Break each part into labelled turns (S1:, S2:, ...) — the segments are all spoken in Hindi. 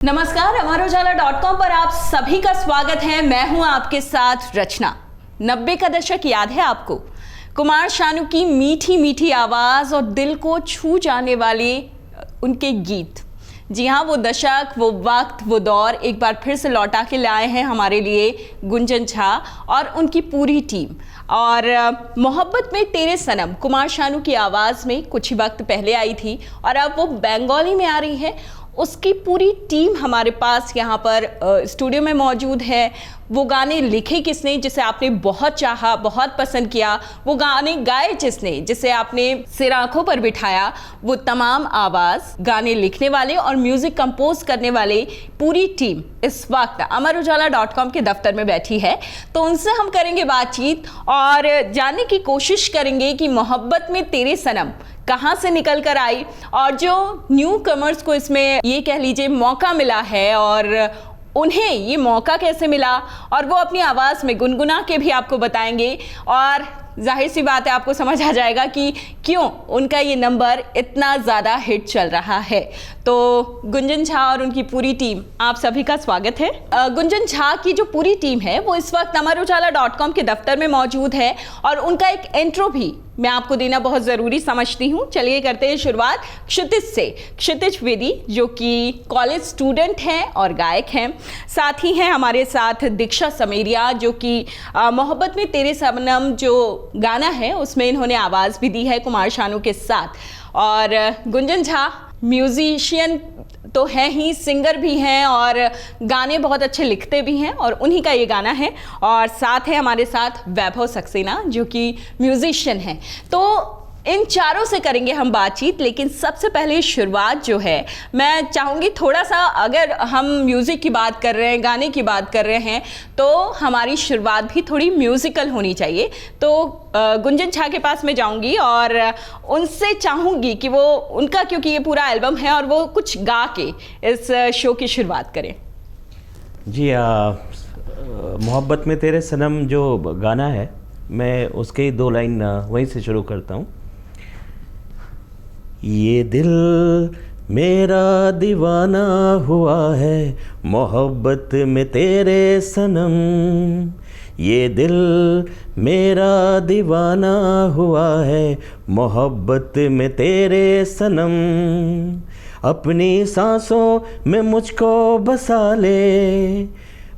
S1: नमस्कार, अमर उजाला.com पर आप सभी का स्वागत है। मैं हूं आपके साथ रचना। 90 का दशक याद है आपको? कुमार शानू की मीठी मीठी आवाज और दिल को छू जाने वाले उनके गीत। जी हाँ, वो दशक, वो वक्त, वो दौर एक बार फिर से लौटा के लाए हैं हमारे लिए गुंजन झा और उनकी पूरी टीम। और मोहब्बत में तेरे सनम कुमार शानू की आवाज़ में कुछ ही वक्त पहले आई थी और अब वो बंगाली में आ रही है। उसकी पूरी टीम हमारे पास यहाँ पर स्टूडियो में मौजूद है। वो गाने लिखे किसने, जिसे आपने बहुत चाहा, बहुत पसंद किया, वो गाने गाए जिसने, जिसे आपने सिर आंखों पर बिठाया, वो तमाम आवाज़, गाने लिखने वाले और म्यूज़िक कंपोज करने वाले पूरी टीम इस वक्त अमर उजाला.com के दफ्तर में बैठी है। तो उनसे हम करेंगे बातचीत और जानने की कोशिश करेंगे कि मोहब्बत में तेरे सनम कहाँ से निकल कर आई और जो न्यू कमर्स को इसमें ये कह लीजिए मौका मिला है और उन्हें ये मौका कैसे मिला और वो अपनी आवाज़ में गुनगुना के भी आपको बताएंगे। और जाहिर सी बात है, आपको समझ आ जाएगा कि क्यों उनका ये नंबर इतना ज़्यादा हिट चल रहा है। तो गुंजन झा और उनकी पूरी टीम, आप सभी का स्वागत है। गुंजन झा की जो पूरी टीम है वो इस वक्त अमर उजाला.com के दफ्तर में मौजूद है और उनका एक इंट्रो भी मैं आपको देना बहुत ज़रूरी समझती हूँ। चलिए करते हैं शुरुआत क्षितिज से। क्षितिज वेदी जो कि कॉलेज स्टूडेंट हैं और गायक हैं, साथ ही हैं हमारे साथ दीक्षा समेरिया जो कि मोहब्बत में तेरे सनम जो गाना है उसमें इन्होंने आवाज़ भी दी है कुमार शानू के साथ। और गुंजन झा म्यूजिशियन तो हैं ही, सिंगर भी हैं और गाने बहुत अच्छे लिखते भी हैं और उन्हीं का ये गाना है। और साथ है हमारे साथ वैभव सक्सेना जो कि म्यूजिशियन हैं। तो इन चारों से करेंगे हम बातचीत, लेकिन सबसे पहले शुरुआत जो है मैं चाहूँगी थोड़ा सा, अगर हम म्यूज़िक की बात कर रहे हैं, गाने की बात कर रहे हैं, तो हमारी शुरुआत भी थोड़ी म्यूज़िकल होनी चाहिए। तो गुंजन झा के पास मैं जाऊँगी और उनसे चाहूँगी कि वो उनका, क्योंकि ये पूरा एल्बम है, और वो कुछ गा के इस शो की शुरुआत करें।
S2: जी, मोहब्बत में तेरे सनम जो गाना है, मैं उसके 2 लाइन वहीं से शुरू करता हूँ। ये दिल मेरा दीवाना हुआ है मोहब्बत में तेरे सनम, ये दिल मेरा दीवाना हुआ है मोहब्बत में तेरे सनम, अपनी सांसों में मुझको बसा ले,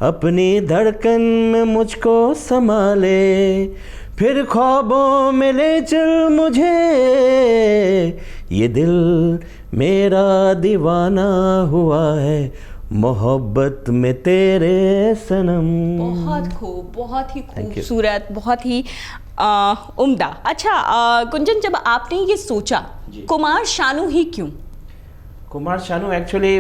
S2: अपनी धड़कन में मुझको संभाले, फिर ख्वाबों में ले चल मुझे, ये दिल मेरा दीवाना हुआ है मोहब्बत में तेरे सनम।
S1: बहुत खूब, बहुत ही खूबसूरत, बहुत ही उम्दा। अच्छा गुंजन, जब आपने ये सोचा कुमार शानू ही क्यों?
S2: कुमार शानू एक्चुअली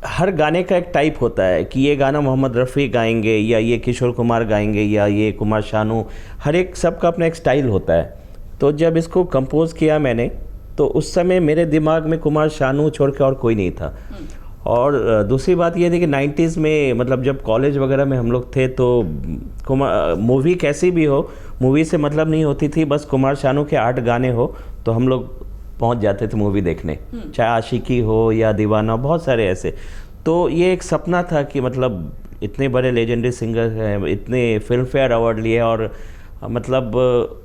S2: हर गाने का एक टाइप होता है कि ये गाना मोहम्मद रफ़ी गाएंगे या ये किशोर कुमार गाएंगे या ये कुमार शानू, हर एक सबका अपना एक स्टाइल होता है। तो जब इसको कंपोज़ किया मैंने, तो उस समय मेरे दिमाग में कुमार शानू छोड़ के और कोई नहीं था। और दूसरी बात ये थी कि 90s में, मतलब जब कॉलेज वगैरह में हम लोग थे, तो मूवी कैसी भी हो, मूवी से मतलब नहीं होती थी, बस कुमार शानू के 8 गाने हो तो हम लोग पहुंच जाते थे मूवी देखने, चाहे आशिकी हो या दीवाना, बहुत सारे ऐसे। तो ये एक सपना था कि मतलब इतने बड़े लेजेंडरी सिंगर हैं, इतने फिल्म फेयर अवार्ड लिए, और मतलब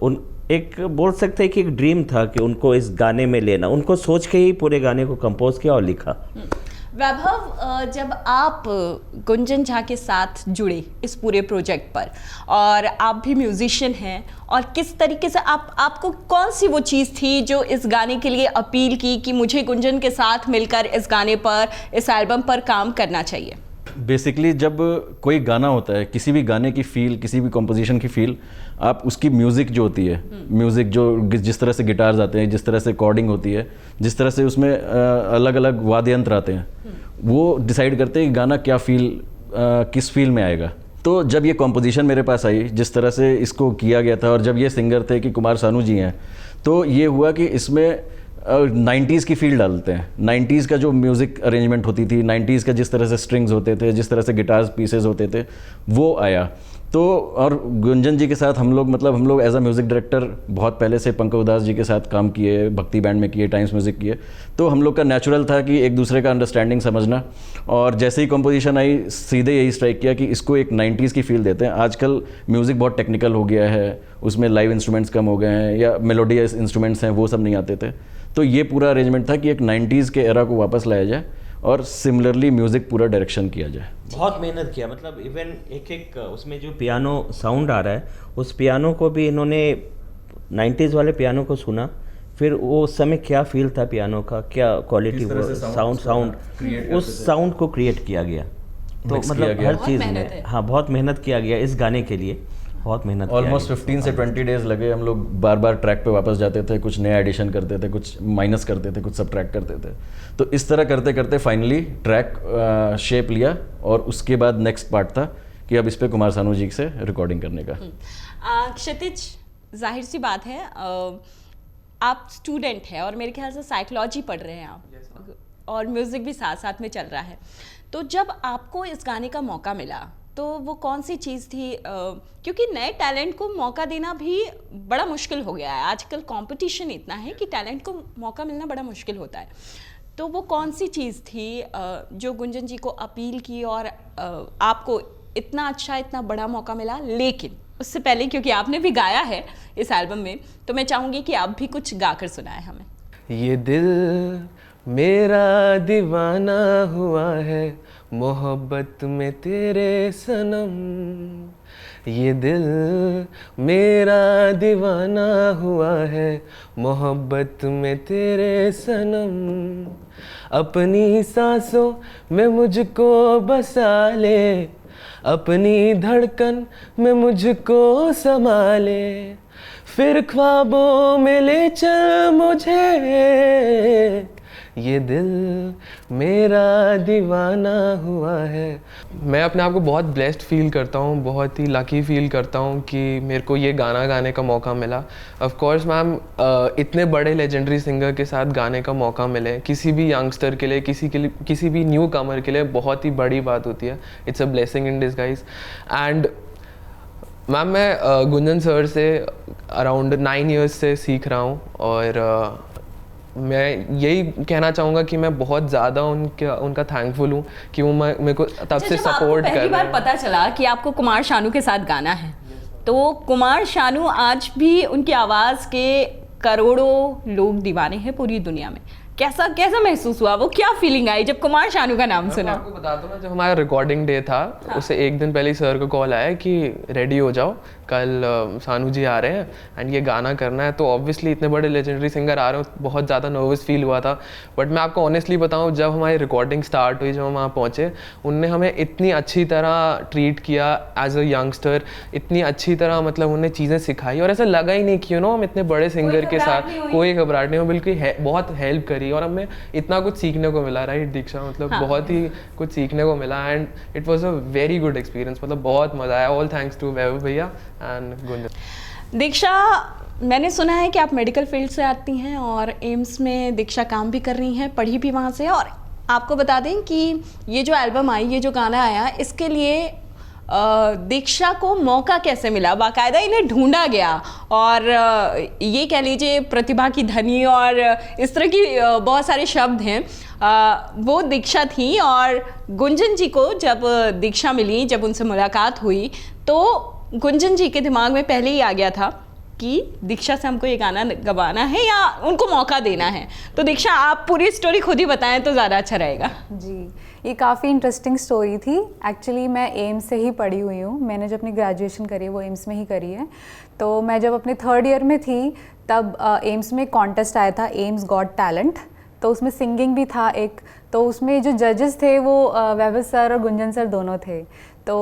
S2: उन एक बोल सकते हैं कि एक ड्रीम था कि उनको इस गाने में लेना। उनको सोच के ही पूरे गाने को कंपोज किया और लिखा।
S1: वैभव, जब आप गुंजन झा के साथ जुड़े इस पूरे प्रोजेक्ट पर, और आप भी म्यूजिशियन हैं, और किस तरीके से आपको कौन सी वो चीज़ थी जो इस गाने के लिए अपील की कि मुझे गुंजन के साथ मिलकर इस गाने पर, इस एल्बम पर काम करना चाहिए?
S3: बेसिकली जब कोई गाना होता है, किसी भी गाने की फील, किसी भी कंपोजिशन की फील, आप उसकी म्यूज़िक जो होती है, म्यूज़िक जो जिस तरह से गिटार्स आते हैं, जिस तरह से कॉर्डिंग होती है, जिस तरह से उसमें अलग अलग वाद्य यंत्र आते हैं, वो डिसाइड करते हैं कि गाना क्या फील, किस फील में आएगा। तो जब ये कंपोजिशन मेरे पास आई, जिस तरह से इसको किया गया था, और जब ये सिंगर थे कि कुमार शानू जी हैं, तो ये हुआ कि इसमें 90s की फील डालते हैं। 90s का जो म्यूज़िक अरेंजमेंट होती थी, 90s का जिस तरह से स्ट्रिंग्स होते थे, जिस तरह से गिटार पीसेस होते थे, वो आया। तो और गुंजन जी के साथ हम लोग एज अ म्यूज़िक डायरेक्टर बहुत पहले से पंकज उदास जी के साथ काम किए, भक्ति बैंड में किए, टाइम्स म्यूज़िक किए, तो हम लोग का नेचुरल था कि एक दूसरे का अंडरस्टैंडिंग समझना। और जैसे ही कंपोजिशन आई, सीधे यही स्ट्राइक किया कि इसको एक 90s की फील देते हैं। आजकल म्यूज़िक बहुत टेक्निकल हो गया है, उसमें लाइव इंस्ट्रूमेंट्स कम हो गए हैं, या मेलोडियस इंस्ट्रूमेंट्स हैं, वो सब नहीं आते थे। तो ये पूरा अरेंजमेंट था कि एक 90s के एरा को वापस लाया जाए और सिमिलरली म्यूज़िक पूरा डायरेक्शन किया जाए।
S2: बहुत मेहनत किया, मतलब इवन एक उसमें जो पियानो साउंड आ रहा है, उस पियानो को भी इन्होंने 90s वाले पियानो को सुना, फिर वो उस समय क्या फील था पियानो का, क्या क्वालिटी, साउंड उस साउंड को क्रिएट किया गया। तो मतलब हर चीज़ में हाँ बहुत मेहनत किया गया इस गाने के लिए, बहुत मेहनत।
S3: ऑलमोस्ट 15 से 20 डेज लगे। हम लोग बार बार ट्रैक पे वापस जाते थे, कुछ नया एडिशन करते थे, कुछ माइनस करते थे, कुछ सबट्रैक्ट करते थे। तो इस तरह करते करते फाइनली ट्रैक शेप लिया, और उसके बाद नेक्स्ट पार्ट था कि अब इस पे कुमार सानू जी से रिकॉर्डिंग करने का।
S1: क्षितिज, जाहिर सी बात है आप स्टूडेंट हैं और मेरे ख्याल से साइकोलॉजी पढ़ रहे हैं आप, और म्यूज़िक भी साथ साथ में चल रहा है। तो जब आपको इस गाने का मौका मिला तो वो कौन सी चीज़ थी, क्योंकि नए टैलेंट को मौका देना भी बड़ा मुश्किल हो गया है आजकल, कंपटीशन इतना है कि टैलेंट को मौका मिलना बड़ा मुश्किल होता है। तो वो कौन सी चीज़ थी जो गुंजन जी को अपील की और आपको इतना अच्छा, इतना बड़ा मौका मिला? लेकिन उससे पहले, क्योंकि आपने भी गाया है इस एल्बम में, तो मैं चाहूँगी कि आप भी कुछ गाकर सुनाएं हमें।
S4: ये दिल मेरा दीवाना हुआ है मोहब्बत में तेरे सनम, ये दिल मेरा दीवाना हुआ है मोहब्बत में तेरे सनम, अपनी सांसों में मुझको बसा ले, अपनी धड़कन में मुझको संभाले, फिर ख्वाबों में ले चल मुझे, ये दिल मेरा दीवाना हुआ है। मैं अपने आप को बहुत ब्लेस्ड फील करता हूँ, बहुत ही लकी फील करता हूँ कि मेरे को ये गाना गाने का मौका मिला। ऑफ कोर्स मैम, इतने बड़े लेजेंडरी सिंगर के साथ गाने का मौका मिले किसी भी यंगस्टर के लिए, किसी भी न्यू कमर के लिए बहुत ही बड़ी बात होती है। It's a blessing in disguise. And ma'am, मैं गुंजन सर से अराउंड 9 इयर्स से सीख रहा हूँ, और मैं यही कहना चाहूँगा कि मैं बहुत ज़्यादा उनका थैंकफुल हूँ कि वो मेरे को तब से सपोर्ट कर रहे हैं।
S1: पहली बार पता चला कि आपको कुमार शानू के साथ गाना है, तो कुमार शानू आज भी उनकी आवाज़ के करोड़ों लोग दीवाने हैं पूरी दुनिया में। कैसा महसूस हुआ, वो क्या फीलिंग आई जब कुमार शानू का नाम सुना?
S4: आपको बता दूं ना, जब हमारा रिकॉर्डिंग डे था, उससे एक दिन पहले सर को कॉल आया कि रेडी हो जाओ, कल सानू जी आ रहे हैं एंड ये गाना करना है। तो ऑब्वियसली इतने बड़े लेजेंडरी सिंगर आ रहे हो, बहुत ज़्यादा नर्वस फील हुआ था। बट मैं आपको ऑनेस्टली बताऊं, जब हमारी रिकॉर्डिंग स्टार्ट हुई, जब हम वहाँ पहुँचे, उनने हमें इतनी अच्छी तरह ट्रीट किया एज अ यंगस्टर, इतनी अच्छी तरह मतलब उन्हें चीज़ें सिखाई, और ऐसा लगा ही नहीं कि हम इतने बड़े सिंगर के साथ कोई घबराहट नहीं हो, बिल्कुल बहुत हेल्प करी, और हमें इतना कुछ सीखने को मिला। राइट दीक्षा, मतलब बहुत ही कुछ सीखने को मिला, and it was a very good experience. मतलब बहुत मज़ा आया। ऑल थैंक्स टू वैभव भैया एंड गुंजन।
S1: दीक्षा, मैंने सुना है कि आप मेडिकल फील्ड से आती हैं और एम्स में दीक्षा काम भी कर रही हैं, पढ़ी भी वहाँ से। और आपको बता दें कि ये जो एल्बम आई, ये जो गाना आया, इसके लिए दीक्षा को मौका कैसे मिला? बाकायदा इन्हें ढूंढा गया, और ये कह लीजिए प्रतिभा की धनी और इस तरह की बहुत सारे शब्द हैं, वो दीक्षा थी। और गुंजन जी को जब दीक्षा मिली, जब उनसे मुलाकात हुई, तो गुंजन जी के दिमाग में पहले ही आ गया था कि दीक्षा से हमको ये गाना गवाना है या उनको मौका देना है। तो दीक्षा, आप पूरी स्टोरी खुद ही बताएं तो ज़्यादा अच्छा रहेगा।
S5: जी, ये काफ़ी इंटरेस्टिंग स्टोरी थी। एक्चुअली मैं एम्स से ही पढ़ी हुई हूँ। मैंने जो अपनी ग्रेजुएशन करी है वो एम्स में ही करी है। तो मैं जब अपने 3rd ईयर में थी, तब एम्स में कॉन्टेस्ट आया था, एम्स गॉट टैलेंट। तो उसमें सिंगिंग भी था एक, तो उसमें जो जजेस थे वो वैभव सर और गुंजन सर दोनों थे। तो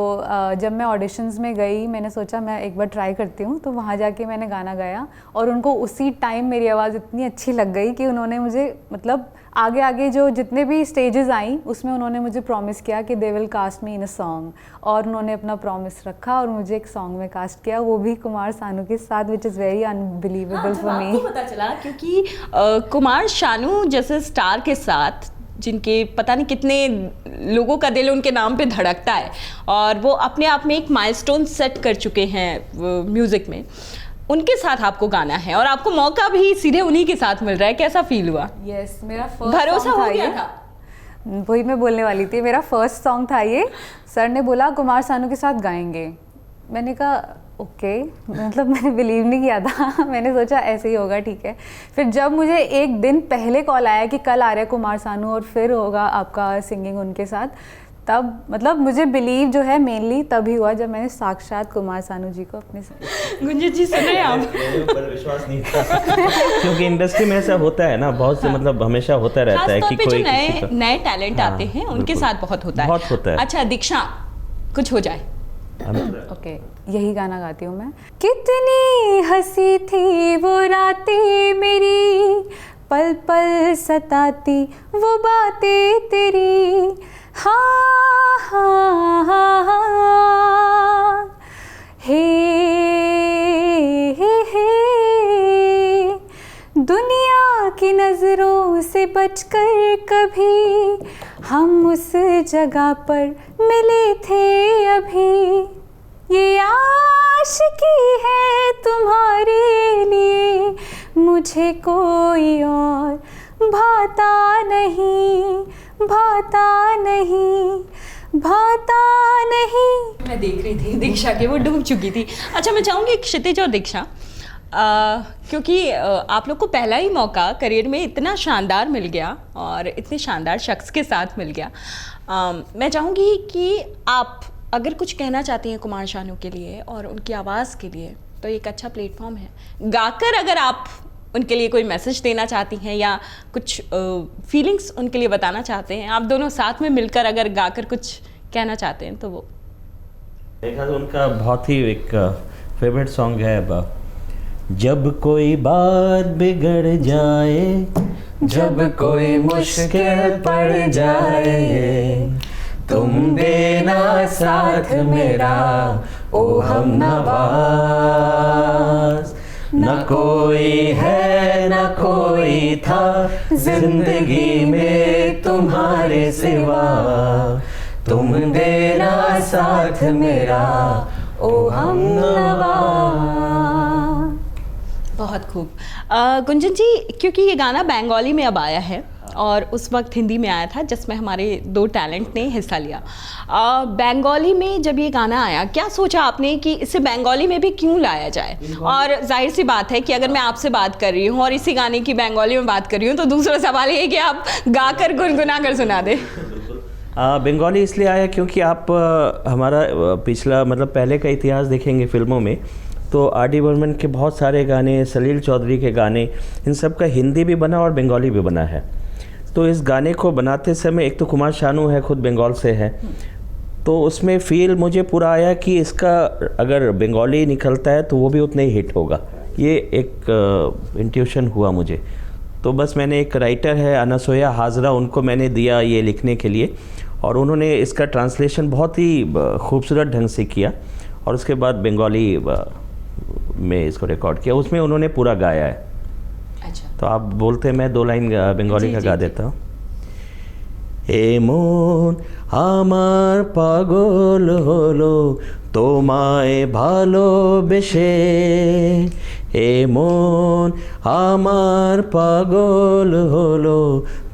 S5: जब मैं ऑडिशंस में गई मैंने सोचा मैं एक बार ट्राई करती हूँ, तो वहाँ जाके मैंने गाना गाया और उनको उसी टाइम मेरी आवाज़ इतनी अच्छी लग गई कि उन्होंने मुझे मतलब आगे आगे जो जितने भी स्टेजेस आई उसमें उन्होंने मुझे प्रॉमिस किया कि they will cast me in a song, और उन्होंने अपना प्रॉमिस रखा और मुझे एक सॉन्ग में कास्ट किया, वो भी कुमार सानू के साथ, which is very unbelievable for me.
S1: आपको पता चला क्योंकि कुमार शानू जैसे स्टार के साथ जिनके पता नहीं कितने लोगों का दिल उनके नाम पे धड़कता है और वो अपने आप में एक माइलस्टोन सेट कर चुके हैं म्यूज़िक में, उनके साथ आपको गाना है और आपको मौका भी सीधे उन्हीं के साथ मिल रहा है, कैसा फील हुआ?
S5: यस, मेरा फर्स्ट
S1: भरोसा हो गया था?
S5: वही मैं बोलने वाली थी, मेरा फर्स्ट सॉन्ग था ये। सर ने बोला कुमार सानू के साथ गाएंगे, मैंने कहा ओके, मतलब मैंने बिलीव नहीं किया था मैंने सोचा ऐसे ही होगा, ठीक है। फिर जब मुझे एक दिन पहले कॉल आया कि कल आ रहे कुमार सानू और फिर होगा आपका सिंगिंग उनके साथ, तब मतलब मुझे बिलीव जो है मेनली तभी हुआ जब मैंने साक्षात कुमार सानू जी को अपने साथ।
S1: गुंजन जी सुन रहे हैं आप?
S2: मेरे ऊपर विश्वास नहीं था क्योंकि इंडस्ट्री में ऐसा होता है ना, बहुत से मतलब हमेशा होता रहता है कि
S1: खासतौर पे
S2: कोई
S1: जो
S2: किसी का
S1: नए टैलेंट आते हैं उनके
S2: बिल्कुल।
S1: साथ बहुत होता है।
S2: बहुत होता है।
S1: अच्छा दीक्षा, कुछ हो जाए।
S5: ओके, यही गाना गाती हूँ मैं। कितनी हंसी थी वो रातें मेरी, पल पल सताती वो बातें तेरी, हाँ हाँ हाँ हाँ, हे हे, दुनिया की नज़रों से बचकर कभी हम उस जगह पर मिले थे अभी, ये आशिकी है तुम्हारे लिए, मुझे कोई और भाता नहीं, भाता नहीं, भाता नहीं।
S1: मैं देख रही थी दीक्षा के, वो डूब चुकी थी। अच्छा मैं चाहूँगी क्षितिज और दीक्षा, क्योंकि आप लोग को पहला ही मौका करियर में इतना शानदार मिल गया और इतने शानदार शख्स के साथ मिल गया, मैं चाहूँगी कि आप अगर कुछ कहना चाहती हैं कुमार शानू के लिए और उनकी आवाज़ के लिए तो एक अच्छा प्लेटफॉर्म है। गाकर अगर आप उनके लिए कोई मैसेज देना चाहती हैं या कुछ फीलिंग्स उनके लिए बताना चाहते हैं, आप दोनों साथ में मिलकर अगर गाकर कुछ कहना चाहते हैं तो वो
S2: देखा तो उनका बहुत ही एक फेवरेट सॉन्ग है जब कोई बात बिगड़ जाए,
S4: जब कोई मुश्किल पड़ जाए, तुम देना साथ मेरा ओ हम नवाज, न कोई है न कोई था जिंदगी में तुम्हारे सिवा, तुम देना साथ मेरा ओ हम नवाज।
S1: बहुत खूब। गुंजन जी, क्योंकि ये गाना बंगाली में अब आया है और उस वक्त हिंदी में आया था जिसमें हमारे दो टैलेंट ने हिस्सा लिया, बंगाली में जब ये गाना आया क्या सोचा आपने कि इसे बंगाली में भी क्यों लाया जाए? और जाहिर सी बात है कि अगर मैं आपसे बात कर रही हूँ और इसी गाने की बंगाली में बात कर रही हूँ तो दूसरा सवाल ये है कि आप गाकर गुनगुना कर सुना दें।
S2: बंगाली इसलिए आया क्योंकि आप हमारा पिछला मतलब पहले का इतिहास देखेंगे फिल्मों में तो आर डी बर्मन के बहुत सारे गाने, सलील चौधरी के गाने, इन सब का हिंदी भी बना और बंगाली भी बना है। तो इस गाने को बनाते समय एक तो कुमार शानू है, खुद बंगाल से है, तो उसमें फील मुझे पूरा आया कि इसका अगर बंगाली निकलता है तो वो भी उतना ही हिट होगा। ये एक इंट्यूशन हुआ मुझे। तो बस मैंने एक राइटर है अनसोया हाजरा, उनको मैंने दिया ये लिखने के लिए और उन्होंने इसका ट्रांसलेशन बहुत ही खूबसूरत ढंग से किया और उसके बाद बंगाली में इसको रिकॉर्ड किया, उसमें उन्होंने पूरा गाया है।
S1: अच्छा,
S2: तो आप बोलते मैं दो लाइन बंगाली का गा देता हूँ। এমন আমার পাগল হলো তোমায় ভালোবেসে, এমন আমার পাগল হলো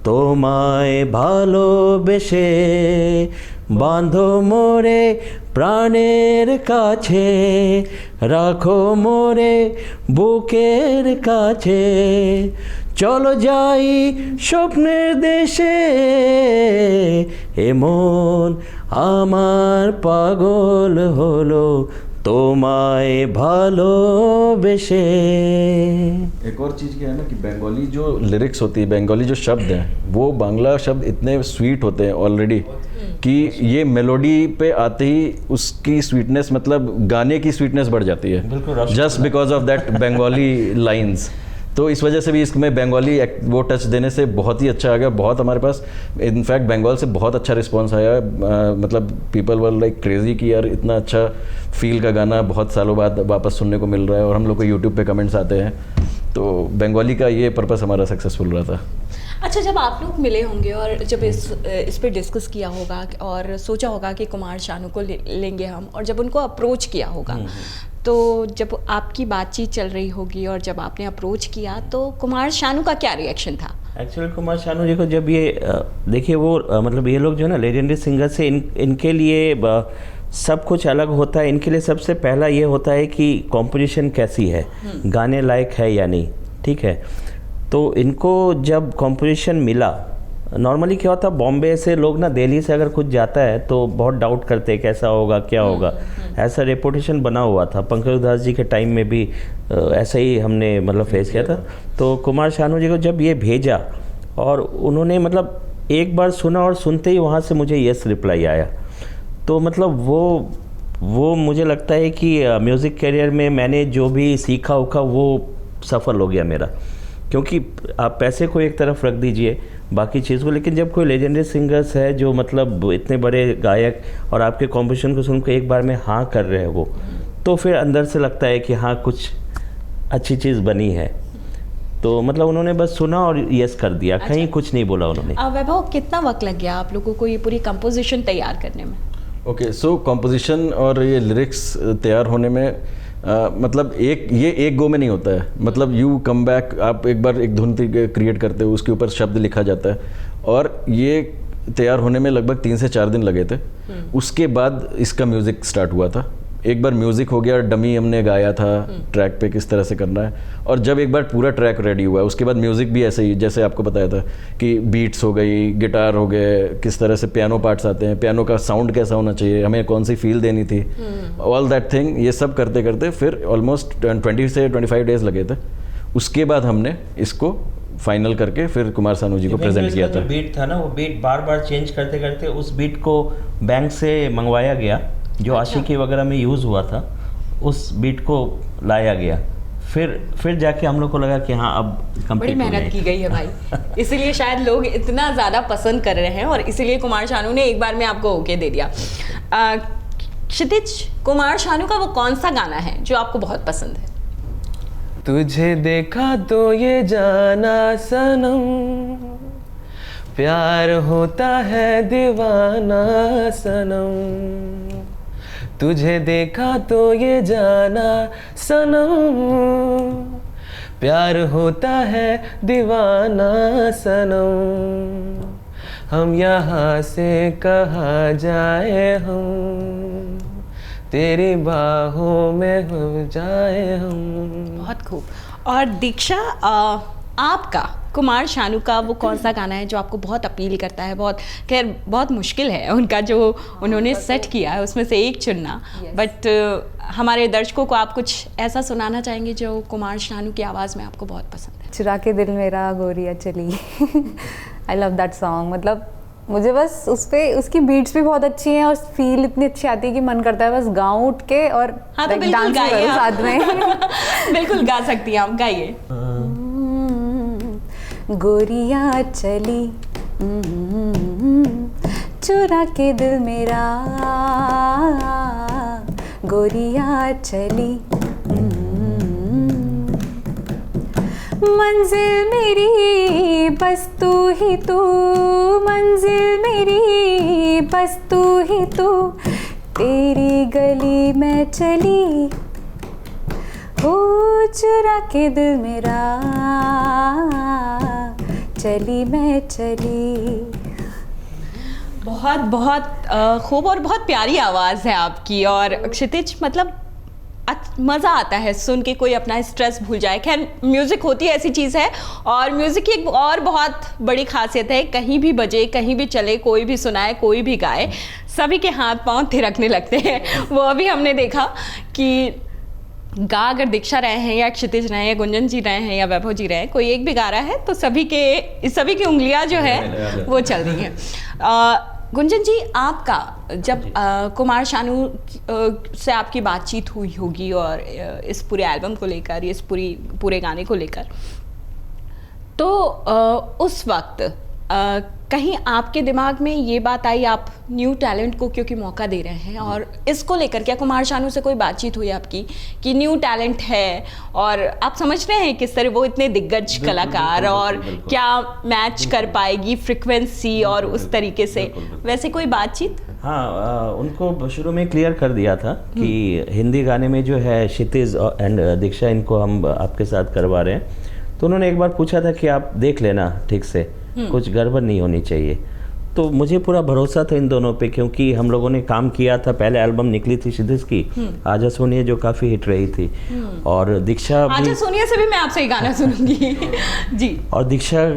S2: তোমায় ভালোবেসে, বাঁধো মোরে প্রাণের কাছে, রাখো মোরে বুকের কাছে, চলো যাই স্বপ্নের দেশে, এমন আমার পাগল হলো তোমায় ভালোবেসে।
S3: एक और चीज़ क्या है ना कि बंगाली जो लिरिक्स होती है, बंगाली जो शब्द हैं वो बांग्ला शब्द इतने स्वीट होते हैं ऑलरेडी कि ये मेलोडी पे आते ही उसकी स्वीटनेस, मतलब गाने की स्वीटनेस बढ़ जाती है, just because of that Bengali lines. तो इस वजह से भी इसमें बंगाली वो टच देने से बहुत ही अच्छा आ गया। बहुत हमारे पास इनफैक्ट बंगाल से बहुत अच्छा रिस्पांस आया, मतलब पीपल वर लाइक क्रेजी कि यार इतना अच्छा फील का गाना बहुत सालों बाद वापस सुनने को मिल रहा है, और हम लोग को यूट्यूब पे कमेंट्स आते हैं। तो बंगाली का ये पर्पस हमारा सक्सेसफुल रहा था।
S1: अच्छा, जब आप लोग मिले होंगे और जब इस पे डिस्कस किया होगा और सोचा होगा कि कुमार शानू को लेंगे हम, और जब उनको अप्रोच किया होगा, तो जब आपकी बातचीत चल रही होगी और जब आपने अप्रोच किया तो कुमार शानू का क्या रिएक्शन था?
S2: एक्चुअली कुमार शानू जी को जब ये देखिए वो मतलब ये लोग जो है ना लेजेंडरी सिंगर से इनके लिए सब कुछ अलग होता है। इनके लिए सबसे पहला ये होता है कि कॉम्पोजिशन कैसी है, गाने लायक है या नहीं, ठीक है। तो इनको जब कॉम्पोजिशन मिला, नॉर्मली क्या होता है बॉम्बे से लोग ना दिल्ली से अगर कुछ जाता है तो बहुत डाउट करते हैं कैसा होगा क्या होगा, ऐसा रेपुटेशन बना हुआ था। पंकज उधास जी के टाइम में भी ऐसा ही हमने मतलब फेस किया था। तो कुमार शानू जी को जब ये भेजा और उन्होंने मतलब एक बार सुना और सुनते ही वहाँ से मुझे यस रिप्लाई आया, तो मतलब वो मुझे लगता है कि म्यूज़िक करियर में मैंने जो भी सीखा उखा वो सफल हो गया मेरा। क्योंकि आप पैसे को एक तरफ रख दीजिए बाकी चीज़ को, लेकिन जब कोई लेजेंडरी सिंगर्स है जो मतलब इतने बड़े गायक और आपके कॉम्पोजिशन को सुन के एक बार में हाँ कर रहे हैं वो, तो फिर अंदर से लगता है कि हाँ कुछ अच्छी चीज़ बनी है। तो मतलब उन्होंने बस सुना और यस कर दिया। अच्छा। कहीं कुछ नहीं बोला उन्होंने।
S1: वैभव, कितना वक्त लग गया आप लोगों को ये पूरी कंपोजिशन तैयार करने में?
S3: ओके, सो कंपोजिशन और ये लिरिक्स तैयार होने में मतलब एक गो में नहीं होता है। मतलब यू कम बैक, आप एक बार एक धुन क्रिएट करते हो, उसके ऊपर शब्द लिखा जाता है, और ये तैयार होने में लगभग 3 से 4 दिन लगे थे। उसके बाद इसका म्यूज़िक स्टार्ट हुआ था। एक बार म्यूज़िक हो गया, डमी हमने गाया था ट्रैक पे किस तरह से करना है, और जब एक बार पूरा ट्रैक रेडी हुआ उसके बाद म्यूज़िक भी ऐसे ही जैसे आपको बताया था कि बीट्स हो गई, गिटार हो गए, किस तरह से पियानो पार्ट्स आते हैं, पियानो का साउंड कैसा होना चाहिए, हमें कौन सी फील देनी थी, ऑल दैट थिंग, ये सब करते करते फिर ऑलमोस्ट 20 से 25 डेज लगे थे। उसके बाद हमने इसको फाइनल करके फिर कुमार शानू जी को प्रेजेंट किया था।
S2: बीट था ना, वो बीट बार बार चेंज करते करते उस बीट को बैंक से मंगवाया गया जो आशिकी वगैरह में यूज़ हुआ था, उस बीट को लाया गया। फिर जाके हम लोग को लगा कि हाँ अब कंप्लीट।
S1: बड़ी मेहनत की गई है भाई, इसीलिए शायद लोग इतना ज़्यादा पसंद कर रहे हैं और इसीलिए कुमार शानू ने एक बार में आपको ओके दे दिया। क्षितिज, कुमार शानू का वो कौन सा गाना है जो आपको बहुत पसंद है?
S4: तुझे देखा तो ये जाना सनम, प्यार होता है दीवाना सनम, तुझे देखा तो ये जाना सनम, प्यार होता है दीवाना सनम, हम यहाँ से कहाँ जाए हम, तेरी बाहों में हो जाए हम।
S1: बहुत खूब। और दीक्षा, आपका कुमार शानू का वो कौन सा गाना है जो आपको बहुत अपील करता है? बहुत खैर बहुत मुश्किल है उनका जो उन्होंने सेट किया है उसमें से एक चुनना, बट हमारे दर्शकों को आप कुछ ऐसा सुनाना चाहेंगे जो कुमार शानू की आवाज़ में आपको बहुत पसंद है?
S5: चुरा के दिल मेरा गोरिया चली। I love that song. मतलब मुझे बस उसकी बीट्स भी बहुत अच्छी हैं और फील इतनी अच्छी आती है कि मन करता है बस गाऊं उठ के और
S1: हाँ, तो
S5: डांस करूं साथ में।
S1: बिल्कुल गा सकती हैं आप, गाइए।
S5: गोरिया चली चुरा के दिल मेरा, गोरिया चली मंजिल मेरी बस तू ही तू, मंजिल मेरी बस तू ही तू, तेरी गली में चली हो चुरा के दिल मेरा, चली मैं चली।
S1: बहुत बहुत खूब और बहुत प्यारी आवाज़ है आपकी। और क्षितिज, मतलब मज़ा आता है सुन के, कोई अपना स्ट्रेस भूल जाए। खैर म्यूज़िक होती है ऐसी चीज़ है, और म्यूज़िक की एक और बहुत बड़ी खासियत है, कहीं भी बजे कहीं भी चले, कोई भी सुनाए कोई भी गाए, सभी के हाथ पांव थिरकने लगते हैं। वो अभी हमने देखा कि गा अगर दीक्षा रहे हैं या क्षितिज रहे हैं या गुंजन जी रहे हैं या वैभव जी रहे हैं, कोई एक भी गा रहा है तो सभी की उंगलियां जो है वो चल रही हैं। गुंजन जी, आपका जब कुमार शानू से आपकी बातचीत हुई होगी और इस पूरे एल्बम को लेकर, इस पूरे गाने को लेकर, तो उस वक्त कहीं आपके दिमाग में ये बात आई, आप न्यू टैलेंट को क्योंकि मौका दे रहे हैं, और इसको लेकर क्या कुमार शानू से कोई बातचीत हुई आपकी कि न्यू टैलेंट है और आप समझ रहे हैं किस तरह वो इतने दिग्गज कलाकार और क्या मैच कर पाएगी फ्रिक्वेंसी और उस तरीके से, वैसे कोई बातचीत?
S2: हाँ, उनको शुरू में क्लियर कर दिया था कि हिंदी गाने में जो है क्षितिज एंड दीक्षा, इनको हम आपके साथ करवा रहे हैं। तो उन्होंने एक बार पूछा था कि आप देख लेना ठीक से, कुछ गड़बड़ नहीं होनी चाहिए। तो मुझे पूरा भरोसा था इन दोनों पे, क्योंकि हम लोगों ने काम किया था। पहले एल्बम निकली थी क्षितिज की आजा सोनिया, जो काफ़ी हिट रही थी, और दीक्षा
S1: आजा सोनिया से भी मैं आपसे ही गाना सुनूंगी जी। और
S2: दीक्षा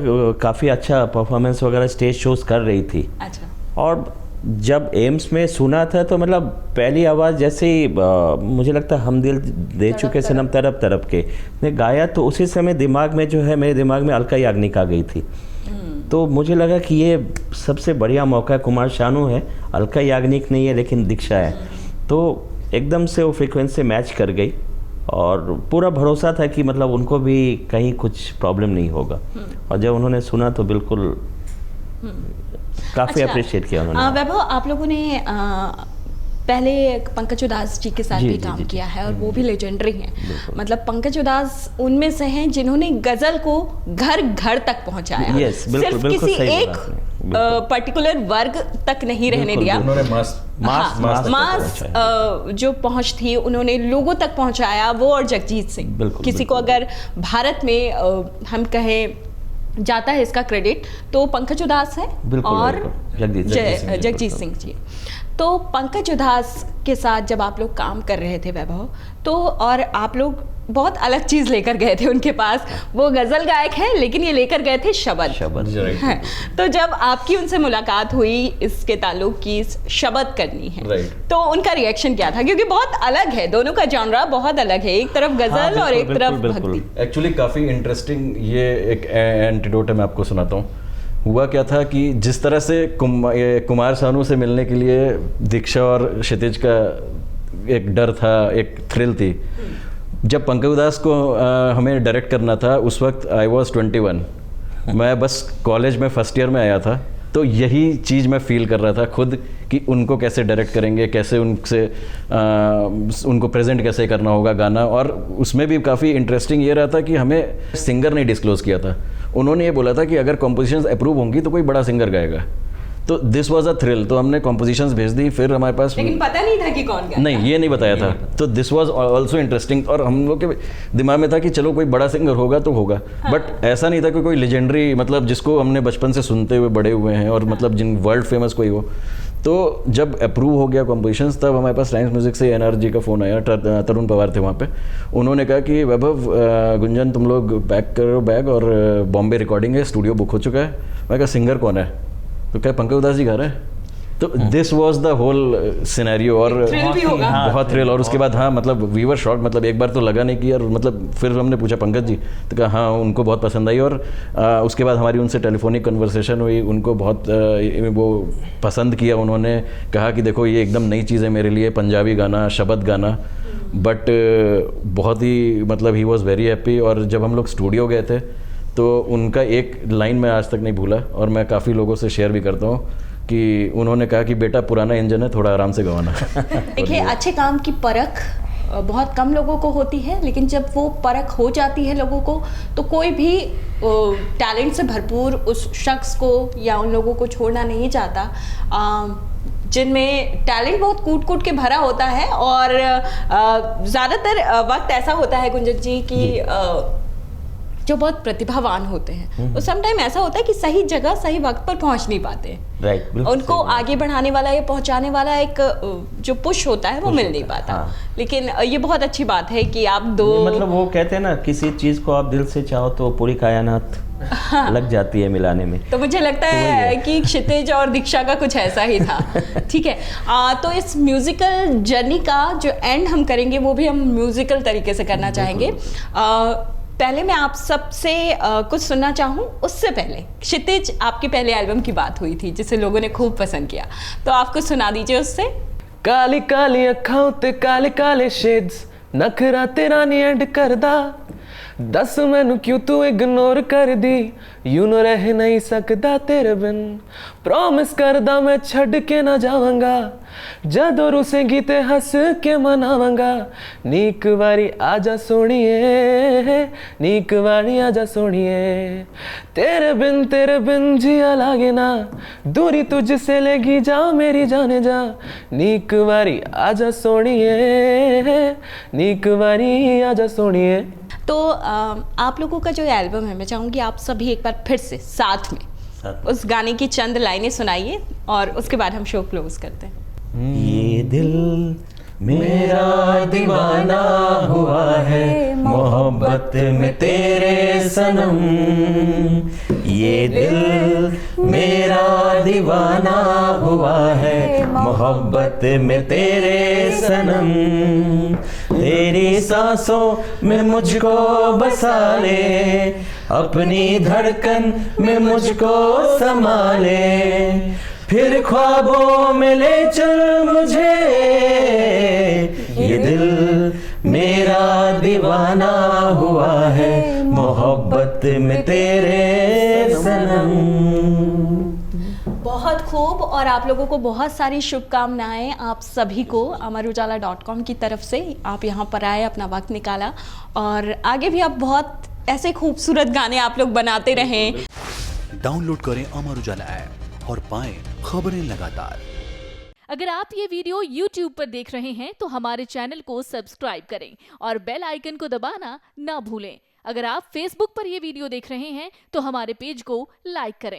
S2: काफ़ी अच्छा परफॉर्मेंस वगैरह स्टेज शोज कर रही थी।
S1: अच्छा।
S2: और जब एम्स में सुना था तो मतलब पहली आवाज़ जैसे ही मुझे लगता है हम दिल दे चुके सनम तरफ तरफ के मैं गाया, तो उसी समय दिमाग में जो है, मेरे दिमाग में अलका याग्निक आ गई थी। तो मुझे लगा कि ये सबसे बढ़िया मौका है, कुमार शानू है, अलका याग्निक नहीं है लेकिन दीक्षा है। तो एकदम से वो फ्रीक्वेंसी मैच कर गई और पूरा भरोसा था कि मतलब उनको भी कहीं कुछ प्रॉब्लम नहीं होगा। और जब उन्होंने सुना तो बिल्कुल काफ़ी अप्रिशिएट किया उन्होंने।
S1: वैभव, आप लोगों ने पहले पंकज उदास जी के साथ भी काम किया है और वो भी लेजेंडरी हैं। मतलब पंकज उदास उनमें से हैं जिन्होंने गजल को घर घर तक पहुंचाया। सिर्फ किसी एक पर्टिकुलर वर्ग तक नहीं रहने दिया।
S3: उन्होंने
S1: मास जो पहुंच थी उन्होंने लोगों तक पहुंचाया, वो और जगजीत सिंह। किसी को अगर भारत में हम कहें जाता है इसका क्रेडिट तो पंकज उदास है और जगजीत सिंह जी। तो पंकज उदास के साथ जब आप लोग काम कर रहे थे वैभव, तो और आप लोग बहुत अलग चीज़ लेकर गए थे उनके पास। वो गज़ल गायक है लेकिन ये लेकर गए थे शबद है। तो जब आपकी उनसे मुलाकात हुई इसके ताल्लुक की शबद करनी है, तो उनका रिएक्शन क्या था? क्योंकि बहुत अलग है, दोनों का जॉनरा बहुत अलग है, एक तरफ गज़ल और एक तरफ भक्ति।
S3: एक्चुअली काफ़ी इंटरेस्टिंग ये एक एंटीडोट है, मैं आपको सुनाता हूँ। हुआ क्या था कि जिस तरह से कुमार शानू से मिलने के लिए दीक्षा और क्षितिज का एक डर था, एक थ्रिल थी। जब पंकज उदास को हमें डायरेक्ट करना था, उस वक्त आई वॉज 21, मैं बस कॉलेज में फर्स्ट ईयर में आया था। तो यही चीज़ मैं फील कर रहा था खुद कि उनको कैसे डायरेक्ट करेंगे, कैसे उनसे उनको प्रेजेंट कैसे करना होगा गाना। और उसमें भी काफ़ी इंटरेस्टिंग ये रहा था कि हमें सिंगर नहीं डिस्क्लोज़ किया था। उन्होंने ये बोला था कि अगर कॉम्पोजिशंस अप्रूव होंगी तो कोई बड़ा सिंगर गाएगा। तो दिस वाज अ थ्रिल। तो हमने कॉम्पोजिशंस भेज दी, फिर हमारे पास
S1: लेकिन पता नहीं था कि कौन गाएगा।
S3: नहीं, ये नहीं बताया था। तो दिस वाज आल्सो इंटरेस्टिंग। और हम लोग के दिमाग में था कि चलो कोई बड़ा सिंगर होगा तो होगा, बट ऐसा नहीं था कि कोई लेजेंडरी, मतलब जिसको हमने बचपन से सुनते हुए बड़े हुए हैं और मतलब जिन वर्ल्ड फेमस कोई हो। तो जब अप्रूव हो गया कॉम्पोजिशंस, तब हमारे पास टाइम्स म्यूजिक से एनआरजी का फ़ोन आया। तरुण पवार थे वहाँ पे। उन्होंने कहा कि वैभव, गुंजन तुम लोग पैक करो बैग और बॉम्बे रिकॉर्डिंग है, स्टूडियो बुक हो चुका है। मैं कहा सिंगर कौन है? तो क्या पंकज उदास जी गा रहे हैं? तो this was the whole scenario. और बहुत थ्रिल। और उसके बाद हाँ, मतलब वी वर शॉक्ड। मतलब एक बार तो लगा नहीं कि यार, मतलब फिर हमने पूछा पंकज जी, तो कहा हाँ उनको बहुत पसंद आई। और उसके बाद हमारी उनसे टेलीफोनिक कन्वर्सेशन हुई। उनको बहुत वो पसंद किया। उन्होंने कहा कि देखो ये एकदम नई चीज़ है मेरे लिए, पंजाबी गाना, शबद गाना। बट बहुत ही मतलब ही वॉज वेरी हैप्पी। और जब हम लोग स्टूडियो गए थे तो उनका एक लाइन मैं आज तक नहीं भूला, और मैं काफ़ी लोगों से शेयर भी करता हूँ कि उन्होंने कहा कि बेटा पुराना इंजन है, थोड़ा आराम से गवाना।
S1: देखिए, अच्छे काम की परख बहुत कम लोगों को होती है, लेकिन जब वो परख हो जाती है लोगों को, तो कोई भी टैलेंट से भरपूर उस शख्स को या उन लोगों को छोड़ना नहीं चाहता जिनमें टैलेंट बहुत कूट कूट के भरा होता है। और ज़्यादातर वक्त ऐसा होता है गुंजन जी कि जो बहुत प्रतिभावान होते हैं, तो समटाइम ऐसा होता है कि सही जगह सही वक्त पर पहुंच नहीं पाते।
S2: राइट।
S1: उनको आगे बढ़ाने वाला या पहुंचाने वाला एक जो पुश होता है वो मिल नहीं पाता।
S2: हाँ।
S1: लेकिन ये बहुत अच्छी बात है कि आप दो,
S2: मतलब वो कहते हैं ना, किसी चीज को आप दिल से चाहो तो पूरी कायनात लग जाती है मिलाने में।
S1: तो मुझे लगता है कि क्षितिज और दीक्षा का कुछ ऐसा ही था। ठीक है, तो इस म्यूजिकल जर्नी का जो एंड हम करेंगे वो भी हम म्यूजिकल तरीके से करना चाहेंगे। पहले मैं आप सबसे कुछ सुनना चाहूँ, उससे पहले क्षितिज आपकी पहले एल्बम की बात हुई थी जिसे लोगों ने खूब पसंद किया, तो आप कुछ सुना दीजिए उससे।
S4: काली काली अखां उत्ते काले काले शेड्स, नखरा तेरा नी एंड करदा, दस मैनू क्यों तू इग्नोर कर दी, यूं न रह नहीं सकदा तेरे बिन, प्रॉमिस करदा मैं छड़ के ना जावांगा, जदों रुसेंगी ते हंस के मनावांगा, नीक वारी आजा सोहणीए, नीक वारी आजा सोहणीए, तेरे बिन जिया लागे ना, दूरी तुझसे लेगी जा मेरी जाने जा, नीक वारी आजा सोहणीए, नीक वारी आजा सोहणीए।
S1: तो आप लोगों का जो एल्बम है, मैं चाहूँगी आप सभी एक बार फिर से साथ में उस गाने की चंद लाइनें सुनाइए और उसके बाद हम शो क्लोज करते हैं।
S2: ये दिल मेरा दीवाना हुआ है मोहब्बत में तेरे सनम, ये दिल मेरा दीवाना हुआ है मोहब्बत में तेरे सनम, तेरी सांसों में मुझको बसा ले, अपनी धड़कन में मुझको संभाले, फिर ख्वाबों में ले चल मुझे, ये दिल मेरा दीवाना हुआ है मोहब्बत में तेरे सनम।
S1: बहुत खूब, और आप लोगों को बहुत सारी शुभकामनाएं आप सभी को amarujala.com की तरफ से। आप यहाँ पर आए, अपना वक्त निकाला, और आगे भी आप बहुत ऐसे खूबसूरत गाने आप लोग बनाते रहें।
S6: डाउनलोड करें अमर उजाला ऐप और पाएं खबरें लगातार।
S7: अगर आप ये वीडियो YouTube पर देख रहे हैं तो हमारे चैनल को सब्सक्राइब करें और बेल आइकन को दबाना ना भूलें। अगर आप Facebook पर ये वीडियो देख रहे हैं तो हमारे पेज को लाइक करें।